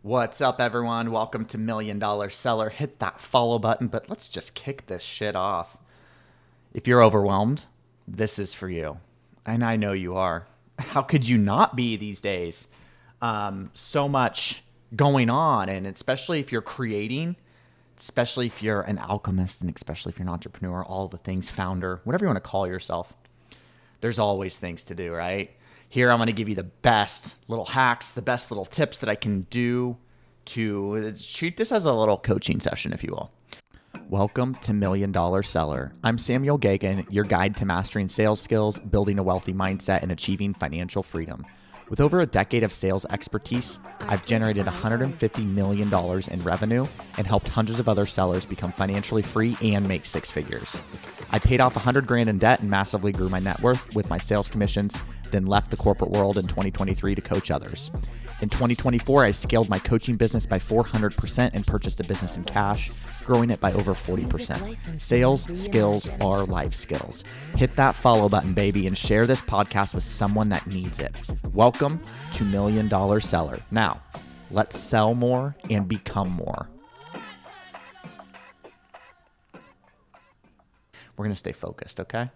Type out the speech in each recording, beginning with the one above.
What's up, everyone? Welcome to Million Dollar Seller. Hit that follow button, but let's just kick this shit off. If you're overwhelmed, this is for you. And I know you are. How could you not be these days? So much going on, and especially if you're creating, especially if you're an alchemist, and especially if you're an entrepreneur, all the things, founder, whatever you want to call yourself, there's always things to do, right? Here, I'm going to give you the best little hacks, the best little tips that I can do to treat this as a little coaching session, if you will. Welcome to Million Dollar Seller. I'm Samuel Gegen, your guide to mastering sales skills, building a wealthy mindset, and achieving financial freedom. With over a decade of sales expertise, I've generated $150 million in revenue and helped hundreds of other sellers become financially free and make six figures. I paid off $100,000 in debt and massively grew my net worth with my sales commissions, then left the corporate world in 2023 to coach others. In 2024, I scaled my coaching business by 400% and purchased a business in cash, growing it by over 40%. Sales skills are life skills. Hit that follow button, baby, and share this podcast with someone that needs it. Welcome to Million Dollar Seller. Now, let's sell more and become more. We're going to stay focused, okay?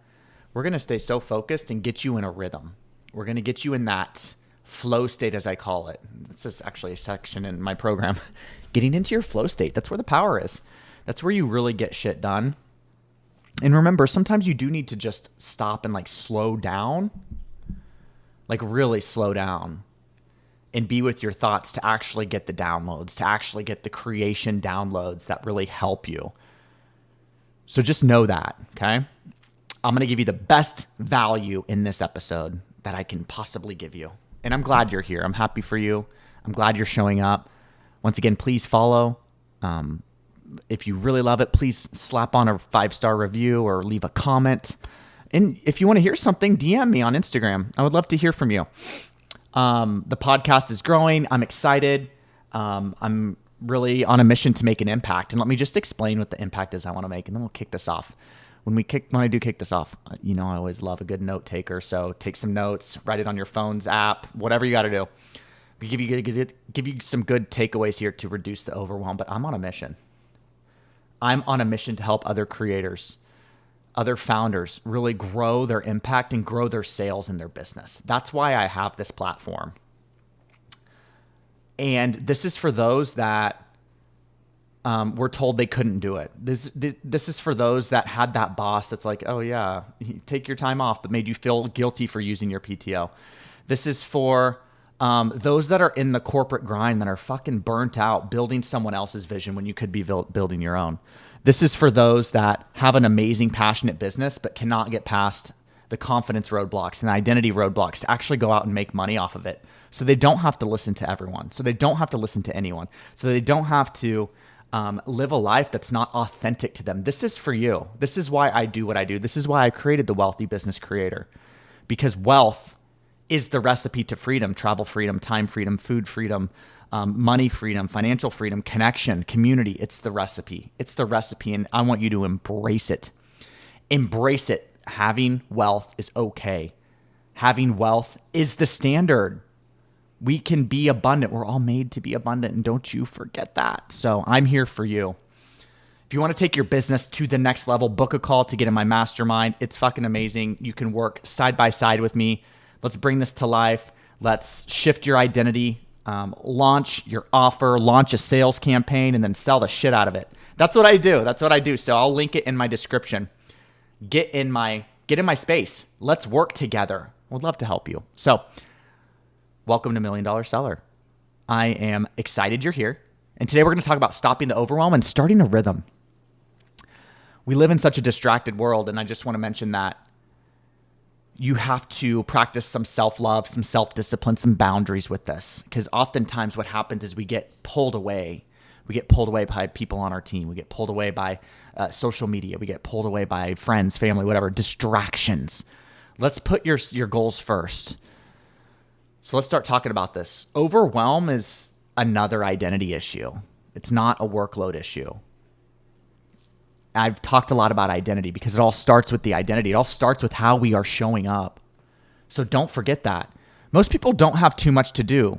We're going to stay so focused and get you in a rhythm. We're going to get you in that flow state, as I call it. This is actually a section in my program. Getting into your flow state. That's where the power is. That's where you really get shit done. And remember, sometimes you do need to just stop and slow down, really slow down and be with your thoughts to actually get the downloads, to actually get the creation downloads that really help you. So just know that, okay? I'm going to give you the best value in this episode that I can possibly give you. And I'm glad you're here. I'm happy for you. I'm glad you're showing up. Once again, please follow. If you really love it, please slap on a 5-star review or leave a comment. And if you want to hear something, DM me on Instagram. I would love to hear from you. The podcast is growing. I'm excited. I'm really on a mission to make an impact. And let me just explain what the impact is I want to make, and then we'll kick this off. When I do kick this off, I always love a good note taker. So take some notes, write it on your phone's app, whatever you got to do. We give you some good takeaways here to reduce the overwhelm, but I'm on a mission. I'm on a mission to help other creators, other founders really grow their impact and grow their sales in their business. That's why I have this platform. And this is for those that were told they couldn't do it. This is for those that had that boss that's like, oh yeah, take your time off, but made you feel guilty for using your PTO. This is for those that are in the corporate grind that are fucking burnt out building someone else's vision when you could be building your own. This is for those that have an amazing, passionate business but cannot get past the confidence roadblocks and the identity roadblocks to actually go out and make money off of it. So they don't have to listen to everyone. So they don't have to listen to anyone. So they don't have to live a life that's not authentic to them. This is for you. This is why I do what I do. This is why I created the Wealthy Business Creator, because wealth is the recipe to freedom: travel freedom, time freedom, food freedom, money freedom, financial freedom, connection, community. It's the recipe. It's the recipe, and I want you to embrace it. Embrace it. Having wealth is okay. Having wealth is the standard. We can be abundant. We're all made to be abundant, and don't you forget that. So I'm here for you. If you want to take your business to the next level, book a call to get in my mastermind. It's fucking amazing. You can work side by side with me. Let's bring this to life. Let's shift your identity, launch your offer, launch a sales campaign, and then sell the shit out of it. That's what I do. So I'll link it in my description. Get in my space. Let's work together. Would love to help you. So welcome to Million Dollar Seller. I am excited you're here. And today we're going to talk about stopping the overwhelm and starting a rhythm. We live in such a distracted world, and I just want to mention that you have to practice some self-love, some self-discipline, some boundaries with this. Because oftentimes what happens is we get pulled away. We get pulled away by people on our team. We get pulled away by social media. We get pulled away by friends, family, whatever, distractions. Let's put your goals first. So let's start talking about this. Overwhelm is another identity issue. It's not a workload issue. I've talked a lot about identity because it all starts with the identity. It all starts with how we are showing up. So don't forget that. Most people don't have too much to do,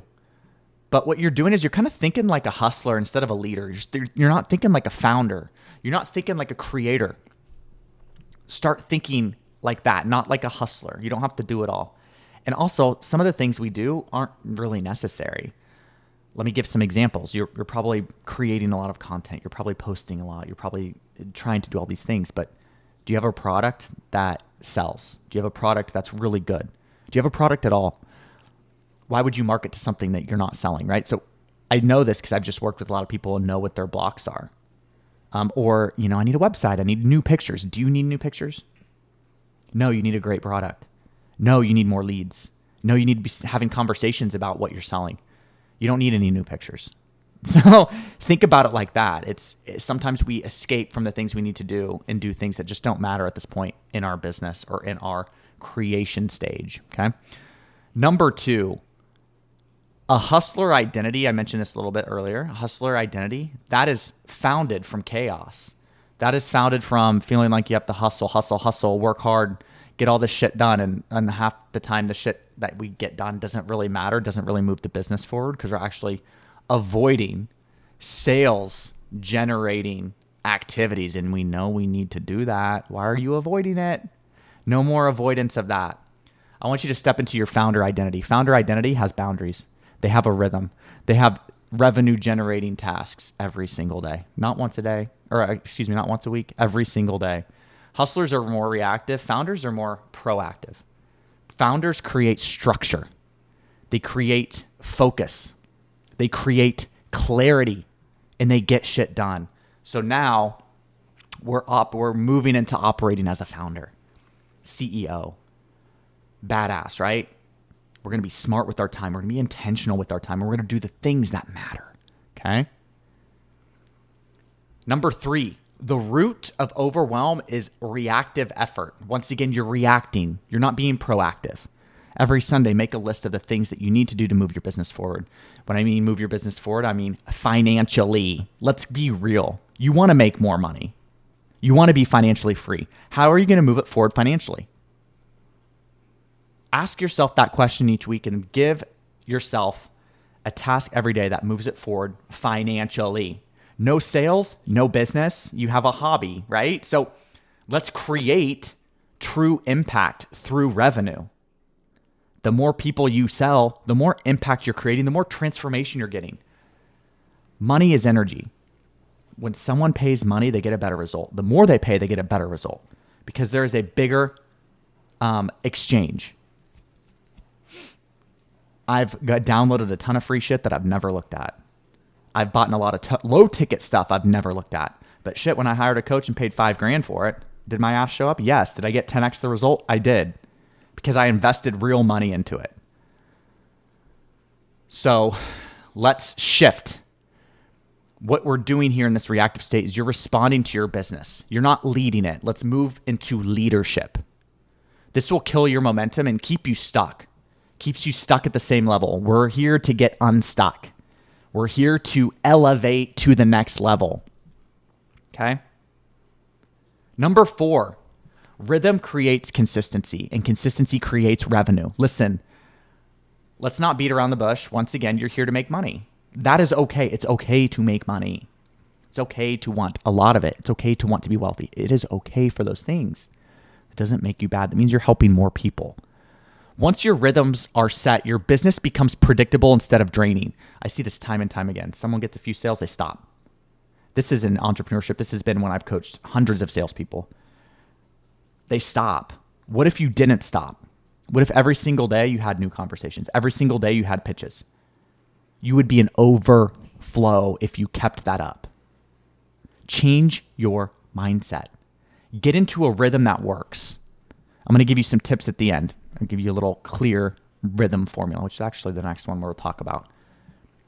But what you're doing is you're kind of thinking like a hustler instead of a leader. You're not thinking like a founder. You're not thinking like a creator. Start thinking like that, not like a hustler. You don't have to do it all. And also, some of the things we do aren't really necessary. Let me give some examples. You're probably creating a lot of content. You're probably posting a lot. You're probably trying to do all these things. But do you have a product that sells? Do you have a product that's really good? Do you have a product at all? Why would you market to something that you're not selling, right? So I know this because I've just worked with a lot of people and know what their blocks are. Or, I need a website. I need new pictures. Do you need new pictures? No, you need a great product. No, you need more leads. No, you need to be having conversations about what you're selling. You don't need any new pictures. So think about it like that. It's sometimes we escape from the things we need to do and do things that just don't matter at this point in our business or in our creation stage. Okay. Number 2, a hustler identity. I mentioned this a little bit earlier. A hustler identity, that is founded from chaos. That is founded from feeling like you have to hustle, work hard, get all this shit done. And half the time the shit that we get done doesn't really matter, doesn't really move the business forward because we're actually avoiding sales generating activities. And we know we need to do that. Why are you avoiding it? No more avoidance of that. I want you to step into your founder identity. Founder identity has boundaries. They have a rhythm. They have revenue generating tasks every single day, not once a day, not once a week, every single day. Hustlers are more reactive. Founders are more proactive. Founders create structure. They create focus. They create clarity and they get shit done. So now we're moving into operating as a founder, CEO, badass, right? We're going to be smart with our time. We're going to be intentional with our time. And we're going to do the things that matter. Okay. Number 3, the root of overwhelm is reactive effort. Once again, you're reacting. You're not being proactive. Every Sunday, make a list of the things that you need to do to move your business forward. When I mean move your business forward, I mean financially. Let's be real. You want to make more money. You want to be financially free. How are you going to move it forward financially? Ask yourself that question each week and give yourself a task every day that moves it forward financially. No sales, no business. You have a hobby, right? So let's create true impact through revenue. The more people you sell, the more impact you're creating, the more transformation you're getting. Money is energy. When someone pays money, they get a better result. The more they pay, they get a better result because there is a bigger exchange. I've downloaded a ton of free shit that I've never looked at. I've bought in a lot of low ticket stuff I've never looked at. But shit, when I hired a coach and paid $5,000 for it, did my ass show up? Yes. Did I get 10x the result? I did. Because I invested real money into it. So let's shift. What we're doing here in this reactive state is you're responding to your business. You're not leading it. Let's move into leadership. This will kill your momentum and keep you stuck. Keeps you stuck at the same level. We're here to get unstuck. We're here to elevate to the next level. Okay? Number 4, rhythm creates consistency, and consistency creates revenue. Listen, let's not beat around the bush. Once again, you're here to make money. That is okay. It's okay to make money. It's okay to want a lot of it. It's okay to want to be wealthy. It is okay for those things. It doesn't make you bad. That means you're helping more people. Once your rhythms are set, your business becomes predictable instead of draining. I see this time and time again. Someone gets a few sales, they stop. This is in entrepreneurship. This has been when I've coached hundreds of salespeople. They stop. What if you didn't stop? What if every single day you had new conversations? Every single day you had pitches? You would be an overflow if you kept that up. Change your mindset. Get into a rhythm that works. I'm going to give you some tips at the end. I'll give you a little clear rhythm formula, which is actually the next one we'll talk about.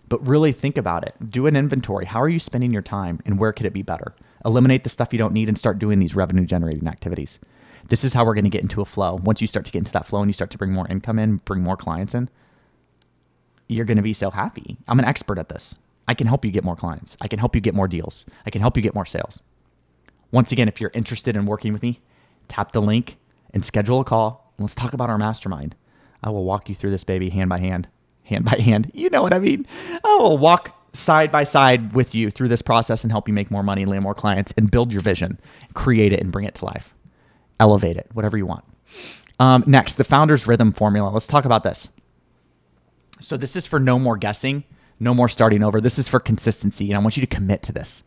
But really think about it. Do an inventory. How are you spending your time and where could it be better? Eliminate the stuff you don't need and start doing these revenue generating activities. This is how we're going to get into a flow. Once you start to get into that flow and you start to bring more income in, bring more clients in, you're going to be so happy. I'm an expert at this. I can help you get more clients. I can help you get more deals. I can help you get more sales. Once again, if you're interested in working with me, tap the link and schedule a call. Let's talk about our mastermind. I will walk you through this baby hand by hand. hand by hand. You know what I mean? I will walk side by side with you through this process and help you make more money, land more clients, and build your vision, create it and bring it to life. Elevate it, whatever you want. Next, the founder's rhythm formula. Let's talk about this. So this is for no more guessing, no more starting over. This is for consistency, and I want you to commit to this.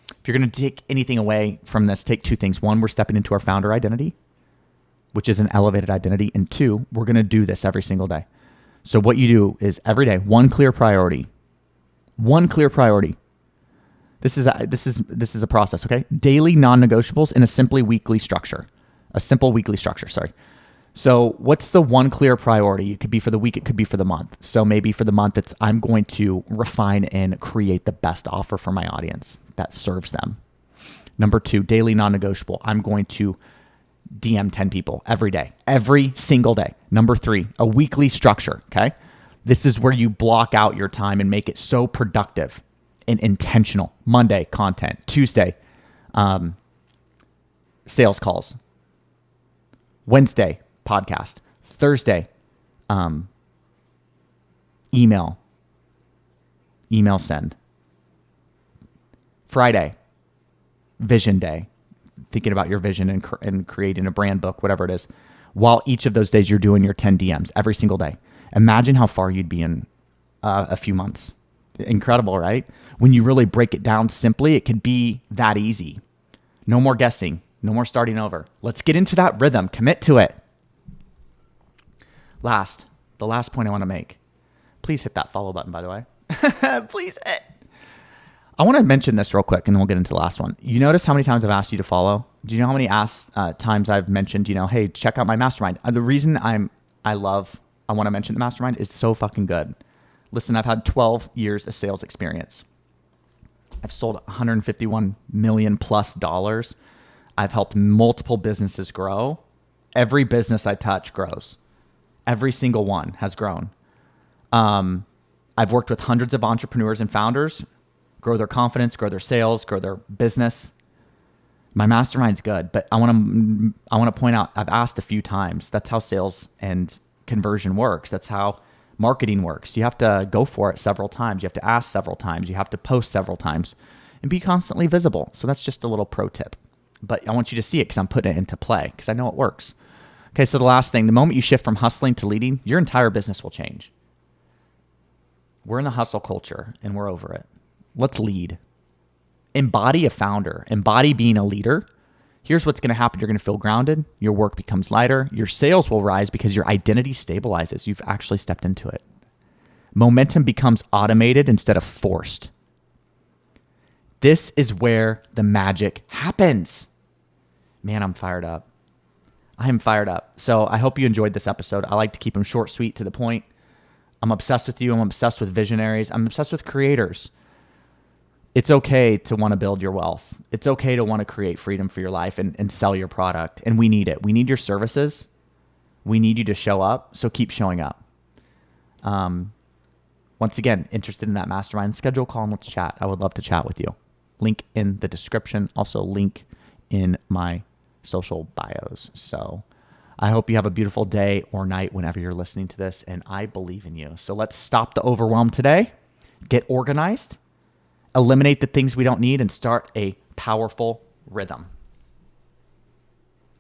If you're going to take anything away from this, take two things. One, we're stepping into our founder identity, which is an elevated identity. And two, we're going to do this every single day. So what you do is every day, one clear priority. One clear priority. This is a process, okay? Daily non-negotiables in a simple weekly structure. Sorry. So what's the one clear priority? It could be for the week, it could be for the month. So maybe for the month, it's I'm going to refine and create the best offer for my audience that serves them. Number two, daily non-negotiable. I'm going to DM 10 people every day, every single day. Number three, a weekly structure, okay? This is where you block out your time and make it so productive and intentional. Monday, content. Tuesday, sales calls. Wednesday, podcast. Thursday, email send. Friday, vision day, thinking about your vision and creating a brand book, whatever it is. While each of those days you're doing your 10 DMs every single day. Imagine how far you'd be in a few months. Incredible, right? When you really break it down simply, it could be that easy. No more guessing, no more starting over. Let's get into that rhythm. Commit to it. The last point I want to make. Please hit that follow button, by the way. Please hit. I want to mention this real quick, and then we'll get into the last one. You notice how many times I've asked you to follow? Do you know how many times I've mentioned, hey, check out my mastermind? The reason I want to mention the mastermind is so fucking good. Listen, I've had 12 years of sales experience. I've sold $151 million plus. I've helped multiple businesses grow. Every business I touch grows. Every single one has grown. I've worked with hundreds of entrepreneurs and founders grow their confidence, grow their sales, grow their business. My mastermind's good, but I want to point out, I've asked a few times. That's how sales and conversion works. That's how marketing works. You have to go for it several times. You have to ask several times. You have to post several times and be constantly visible. So that's just a little pro tip, but I want you to see it because I'm putting it into play because I know it works. Okay, so the last thing, the moment you shift from hustling to leading, your entire business will change. We're in the hustle culture and we're over it. Let's lead. Embody a founder. Embody being a leader. Here's what's going to happen. You're going to feel grounded. Your work becomes lighter. Your sales will rise because your identity stabilizes. You've actually stepped into it. Momentum becomes automated instead of forced. This is where the magic happens. Man, I'm fired up. I am fired up. So I hope you enjoyed this episode. I like to keep them short, sweet, to the point. I'm obsessed with you. I'm obsessed with visionaries. I'm obsessed with creators. It's okay to want to build your wealth. It's okay to want to create freedom for your life and sell your product. And we need it. We need your services. We need you to show up. So keep showing up. Once again, interested in that mastermind, schedule a call and let's chat. I would love to chat with you. Link in the description. Also link in my social bios. So I hope you have a beautiful day or night whenever you're listening to this. And I believe in you. So let's stop the overwhelm today. Get organized. Eliminate the things we don't need and start a powerful rhythm.